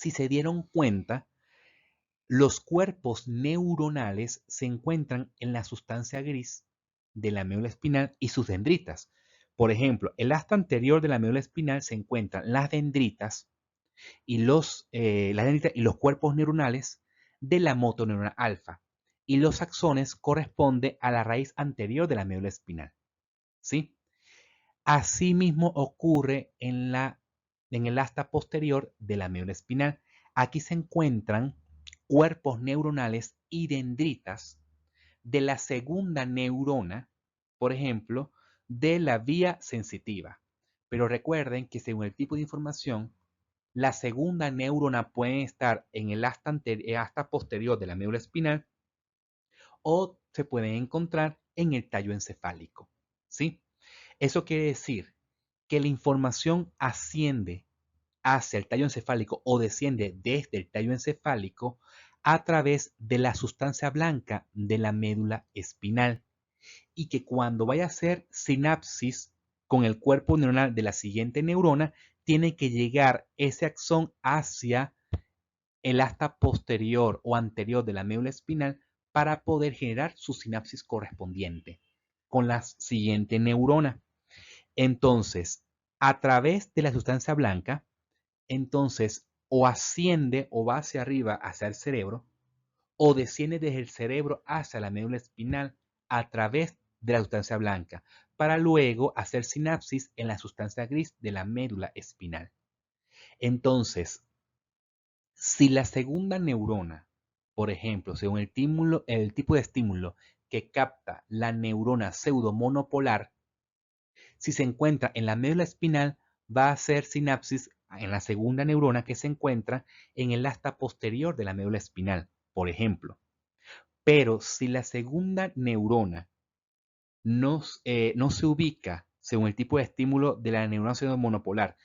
Si se dieron cuenta, los cuerpos neuronales se encuentran en la sustancia gris de la médula espinal y sus dendritas. Por ejemplo, el asta anterior de la médula espinal se encuentran las dendritas y los cuerpos neuronales de la motoneurona alfa. Y los axones corresponden a la raíz anterior de la médula espinal. ¿Sí? Asimismo ocurre en el asta posterior de la médula espinal. Aquí se encuentran cuerpos neuronales y dendritas de la segunda neurona, por ejemplo, de la vía sensitiva. Pero recuerden que según el tipo de información, la segunda neurona puede estar en el asta posterior de la médula espinal o se pueden encontrar en el tallo encefálico. ¿Sí? Eso quiere decir que la información asciende hacia el tallo encefálico o desciende desde el tallo encefálico a través de la sustancia blanca de la médula espinal y que cuando vaya a hacer sinapsis con el cuerpo neuronal de la siguiente neurona, tiene que llegar ese axón hacia el asta posterior o anterior de la médula espinal para poder generar su sinapsis correspondiente con la siguiente neurona. Entonces, a través de la sustancia blanca, entonces o asciende o va hacia arriba hacia el cerebro o desciende desde el cerebro hacia la médula espinal a través de la sustancia blanca para luego hacer sinapsis en la sustancia gris de la médula espinal. Entonces, si la segunda neurona, por ejemplo, según el tipo de estímulo que capta la neurona pseudomonopolar, si se encuentra en la médula espinal, va a hacer sinapsis en la segunda neurona que se encuentra en el asta posterior de la médula espinal, por ejemplo. Pero si la segunda neurona no se ubica según el tipo de estímulo de la neurona pseudomonopolar,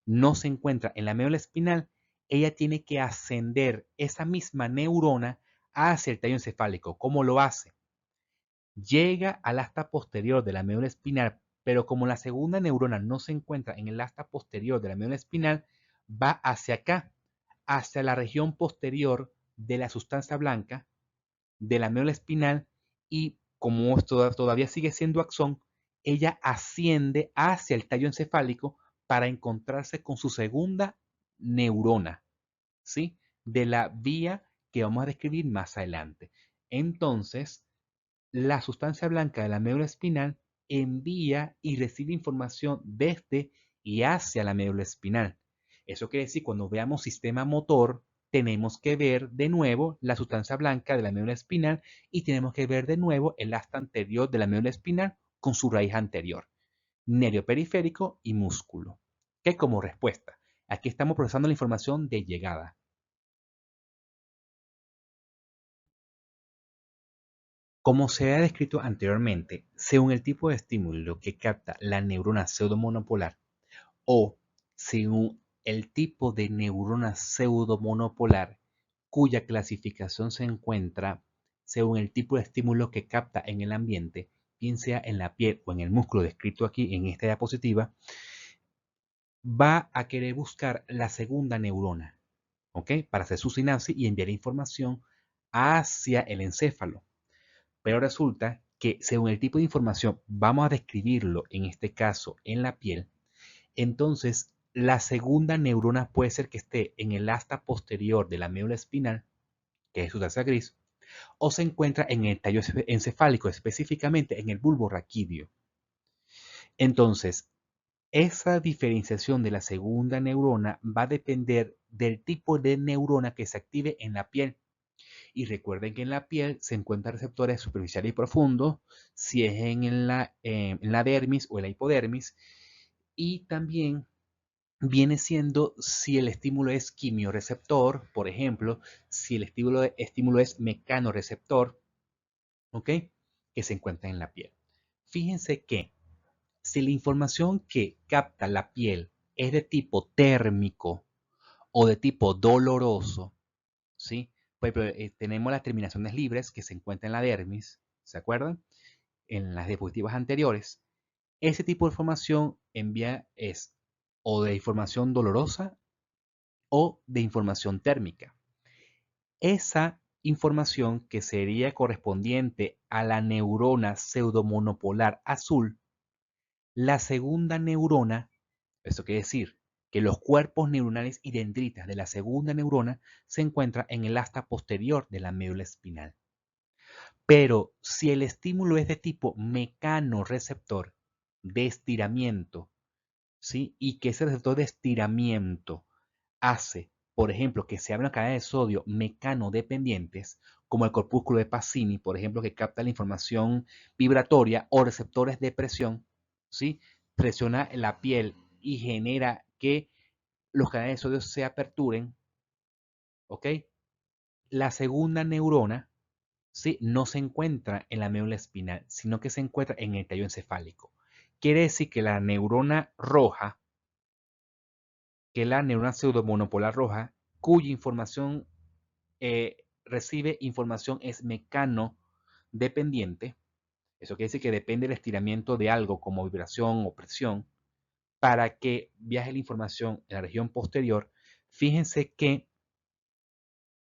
no se encuentra en la médula espinal, ella tiene que ascender esa misma neurona hacia el tallo encefálico. ¿Cómo lo hace? Llega al asta posterior de la médula espinal, pero como la segunda neurona no se encuentra en el asta posterior de la médula espinal, va hacia acá, hacia la región posterior de la sustancia blanca de la médula espinal y como esto todavía sigue siendo axón, ella asciende hacia el tallo encefálico para encontrarse con su segunda neurona, ¿sí? De la vía que vamos a describir más adelante. Entonces, la sustancia blanca de la médula espinal envía y recibe información desde y hacia la médula espinal. Eso quiere decir, cuando veamos sistema motor, tenemos que ver de nuevo la sustancia blanca de la médula espinal y tenemos que ver de nuevo el asta anterior de la médula espinal con su raíz anterior, nervio periférico y músculo. ¿Qué como respuesta? Aquí estamos procesando la información de llegada. Como se ha descrito anteriormente, según el tipo de estímulo que capta la neurona pseudomonopolar o según el tipo de neurona pseudomonopolar cuya clasificación se encuentra según el tipo de estímulo que capta en el ambiente, bien sea en la piel o en el músculo descrito aquí en esta diapositiva, va a querer buscar la segunda neurona, ¿ok? Para hacer su sinapsis y enviar información hacia el encéfalo. Pero resulta que según el tipo de información, vamos a describirlo en este caso en la piel, entonces la segunda neurona puede ser que esté en el asta posterior de la médula espinal, que es sustancia gris, o se encuentra en el tallo encefálico, específicamente en el bulbo raquídeo. Entonces, esa diferenciación de la segunda neurona va a depender del tipo de neurona que se active en la piel. Y recuerden que en la piel se encuentran receptores superficiales y profundos, si es en la dermis o en la hipodermis, y también viene siendo si el estímulo es quimioreceptor, por ejemplo, si el estímulo es mecanoreceptor, ¿ok? Que se encuentra en la piel. Fíjense que si la información que capta la piel es de tipo térmico o de tipo doloroso, ¿sí? Pues, tenemos las terminaciones libres que se encuentran en la dermis, ¿se acuerdan? En las diapositivas anteriores. Ese tipo de información envía es o de información dolorosa o de información térmica. Esa información que sería correspondiente a la neurona pseudomonopolar azul, la segunda neurona, esto quiere decir que los cuerpos neuronales y dendritas de la segunda neurona se encuentran en el asta posterior de la médula espinal. Pero si el estímulo es de tipo mecanorreceptor, de estiramiento, ¿sí? Y que ese receptor de estiramiento hace, por ejemplo, que se abran canales de sodio mecanodependientes, como el corpúsculo de Pacini, por ejemplo, que capta la información vibratoria, o receptores de presión, ¿sí? Presiona la piel y genera que los canales de sodio se aperturen, ¿ok? La segunda neurona, ¿sí? No se encuentra en la médula espinal, sino que se encuentra en el tallo encefálico. Quiere decir que la neurona roja, que la neurona pseudomonopolar roja, cuya información recibe información es mecanodependiente. Eso quiere decir que depende del estiramiento de algo como vibración o presión para que viaje la información en la región posterior. Fíjense que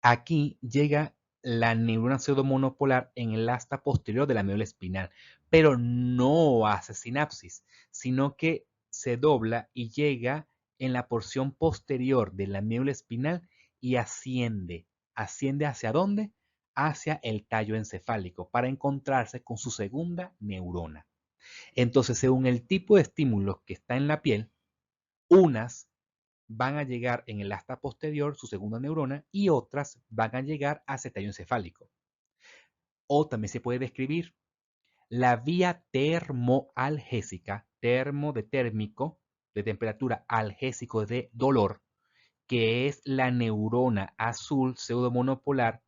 aquí llega la neurona pseudomonopolar en el asta posterior de la médula espinal, pero no hace sinapsis, sino que se dobla y llega en la porción posterior de la médula espinal y asciende. ¿Asciende hacia dónde? Hacia el tallo encefálico para encontrarse con su segunda neurona. Entonces, según el tipo de estímulos que está en la piel, unas van a llegar en el asta posterior, su segunda neurona, y otras van a llegar hacia el tallo encefálico. O también se puede describir la vía termoalgésica, termo de térmico, de temperatura, algésico de dolor, que es la neurona azul pseudomonopolar,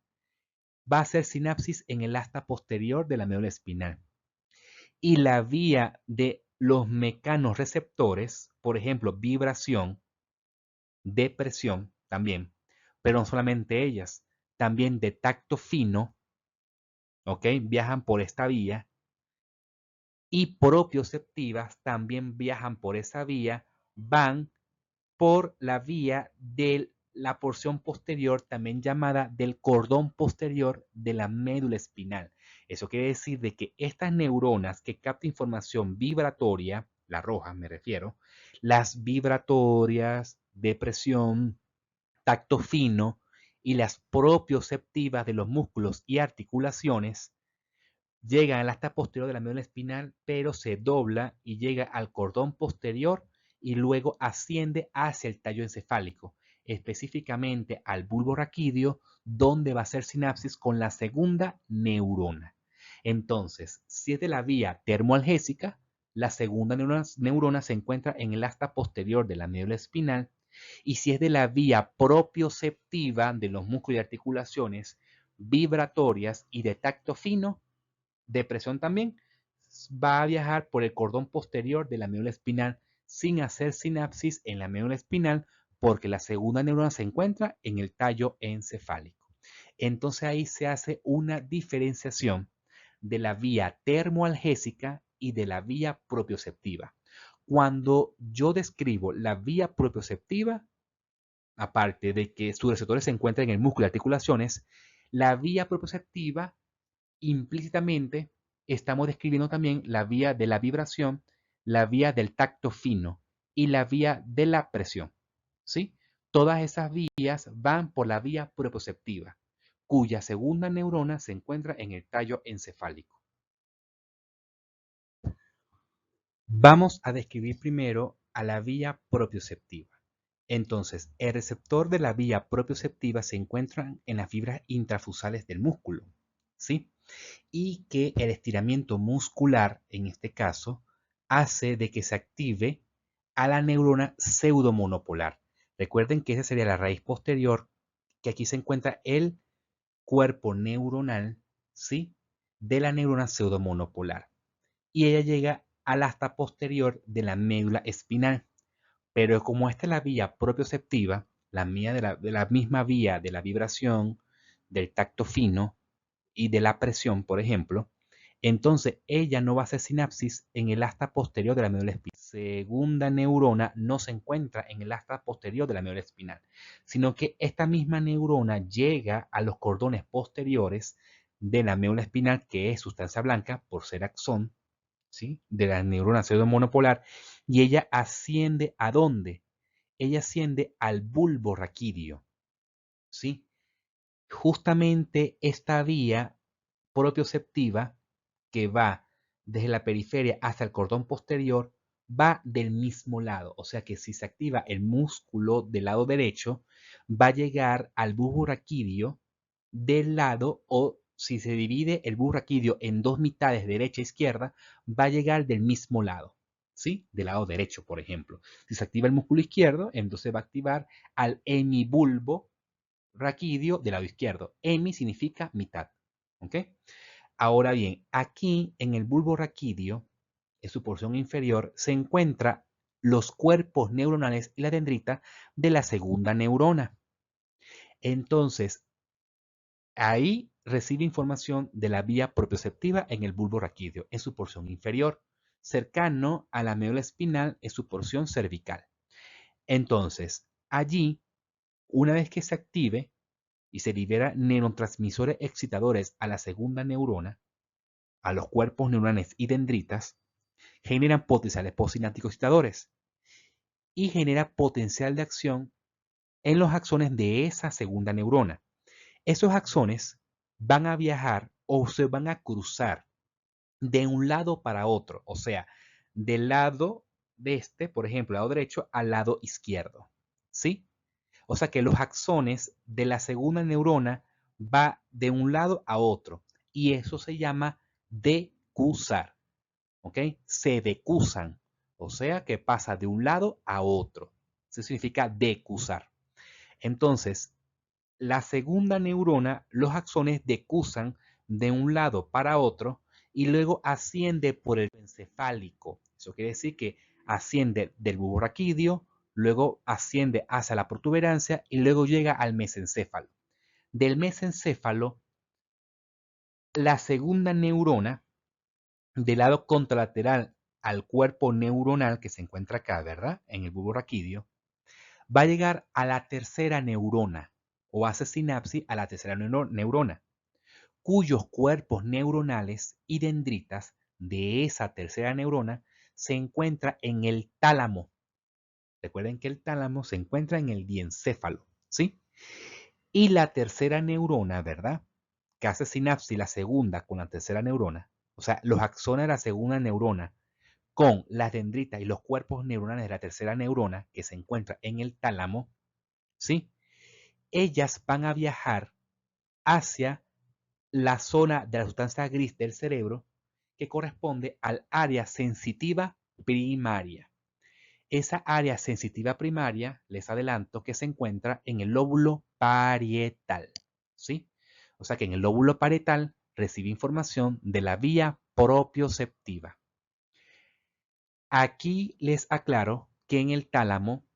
va a hacer sinapsis en el asta posterior de la médula espinal. Y la vía de los mecanorreceptores, por ejemplo, vibración, depresión también, pero no solamente ellas, también de tacto fino, ¿ok? Viajan por esta vía y propioceptivas también viajan por esa vía, van por la vía de la porción posterior, también llamada del cordón posterior de la médula espinal. Eso quiere decir de que estas neuronas que captan información vibratoria, la roja me refiero, las vibratorias, depresión, tacto fino y las propioceptivas de los músculos y articulaciones, llegan al asta posterior de la médula espinal, pero se dobla y llega al cordón posterior y luego asciende hacia el tallo encefálico, específicamente al bulbo raquídeo, donde va a hacer sinapsis con la segunda neurona. Entonces, si es de la vía termoalgésica, la segunda neurona se encuentra en el asta posterior de la médula espinal, y si es de la vía propioceptiva de los músculos y articulaciones vibratorias y de tacto fino, depresión también, va a viajar por el cordón posterior de la médula espinal sin hacer sinapsis en la médula espinal porque la segunda neurona se encuentra en el tallo encefálico. Entonces ahí se hace una diferenciación de la vía termoalgésica y de la vía propioceptiva. Cuando yo describo la vía propioceptiva, aparte de que sus receptores se encuentran en el músculo y articulaciones, la vía propioceptiva implícitamente estamos describiendo también la vía de la vibración, la vía del tacto fino y la vía de la presión. ¿Sí? Todas esas vías van por la vía propioceptiva, cuya segunda neurona se encuentra en el tallo encefálico. Vamos a describir primero a la vía propioceptiva. Entonces, el receptor de la vía propioceptiva se encuentra en las fibras intrafusales del músculo, ¿sí? Y que el estiramiento muscular, en este caso, hace de que se active a la neurona pseudomonopolar. Recuerden que esa sería la raíz posterior, que aquí se encuentra el cuerpo neuronal, ¿sí? De la neurona pseudomonopolar. Y ella llega al asta posterior de la médula espinal. Pero como esta es la vía propioceptiva, la mía de la misma vía de la vibración, del tacto fino y de la presión, por ejemplo, entonces ella no va a hacer sinapsis en el asta posterior de la médula espinal, segunda neurona no se encuentra en el asta posterior de la médula espinal, sino que esta misma neurona llega a los cordones posteriores de la médula espinal, que es sustancia blanca por ser axón, ¿sí? De la neurona pseudomonopolar, y ella asciende ¿a dónde? Ella asciende al bulbo raquídeo, ¿sí? Justamente esta vía propioceptiva que va desde la periferia hasta el cordón posterior va del mismo lado. O sea que si se activa el músculo del lado derecho, va a llegar al bulbo raquídeo del lado, o si se divide el bulbo raquídeo en dos mitades, derecha e izquierda, va a llegar del mismo lado. ¿Sí? Del lado derecho, por ejemplo. Si se activa el músculo izquierdo, entonces va a activar al hemibulbo raquídeo del lado izquierdo. Hemi significa mitad. ¿Ok? Ahora bien, aquí en el bulbo raquídeo, en su porción inferior, se encuentran los cuerpos neuronales y la dendrita de la segunda neurona. Entonces, ahí recibe información de la vía propioceptiva en el bulbo raquídeo, en su porción inferior, cercano a la médula espinal en su porción cervical. Entonces, allí, una vez que se active y se libera neurotransmisores excitadores a la segunda neurona, a los cuerpos neuronales y dendritas, generan potenciales postsinápticos excitadores y genera potencial de acción en los axones de esa segunda neurona. Esos axones van a viajar o se van a cruzar de un lado para otro, o sea, del lado de este, por ejemplo, lado derecho, al lado izquierdo, ¿sí? O sea que los axones de la segunda neurona va de un lado a otro y eso se llama decusar, ¿ok? Se decusan, o sea que pasa de un lado a otro. Eso significa decusar. Entonces, la segunda neurona, los axones decusan de un lado para otro y luego asciende por el encefálico. Eso quiere decir que asciende del bulbo raquídeo, luego asciende hacia la protuberancia y luego llega al mesencéfalo. Del mesencéfalo, la segunda neurona, del lado contralateral al cuerpo neuronal que se encuentra acá, ¿verdad? En el bulbo raquídeo, va a llegar a la tercera neurona o hace sinapsis a la tercera neurona, cuyos cuerpos neuronales y dendritas de esa tercera neurona se encuentra en el tálamo. Recuerden que el tálamo se encuentra en el diencéfalo, ¿sí? Y la tercera neurona, ¿verdad? Que hace sinapsis la segunda con la tercera neurona, o sea, los axones de la segunda neurona con las dendritas y los cuerpos neuronales de la tercera neurona que se encuentra en el tálamo, ¿sí? Ellas van a viajar hacia la zona de la sustancia gris del cerebro que corresponde al área sensitiva primaria. Esa área sensitiva primaria, les adelanto, que se encuentra en el lóbulo parietal, ¿sí? O sea que en el lóbulo parietal recibe información de la vía propioceptiva. Aquí les aclaro que en el tálamo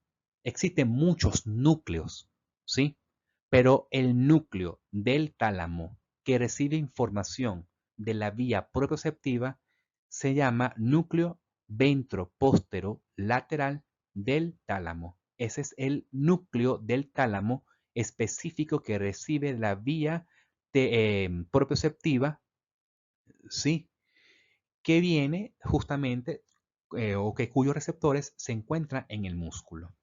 existen muchos núcleos, ¿sí? Pero el núcleo del tálamo que recibe información de la vía propioceptiva se llama núcleo ventroposterolateral del tálamo. Ese es el núcleo del tálamo específico que recibe la vía propioceptiva, ¿sí? Que viene justamente o que cuyos receptores se encuentran en el músculo.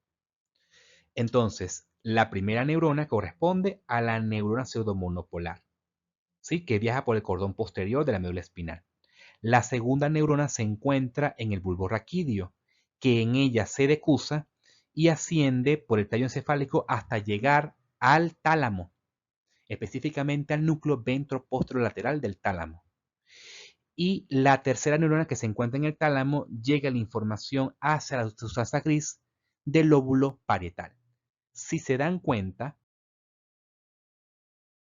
Entonces, la primera neurona corresponde a la neurona pseudomonopolar, ¿sí? Que viaja por el cordón posterior de la médula espinal. La segunda neurona se encuentra en el bulbo raquídeo, que en ella se decusa y asciende por el tallo encefálico hasta llegar al tálamo, específicamente al núcleo ventroposterolateral del tálamo. Y la tercera neurona que se encuentra en el tálamo llega la información hacia la sustancia gris del lóbulo parietal. Si se dan cuenta,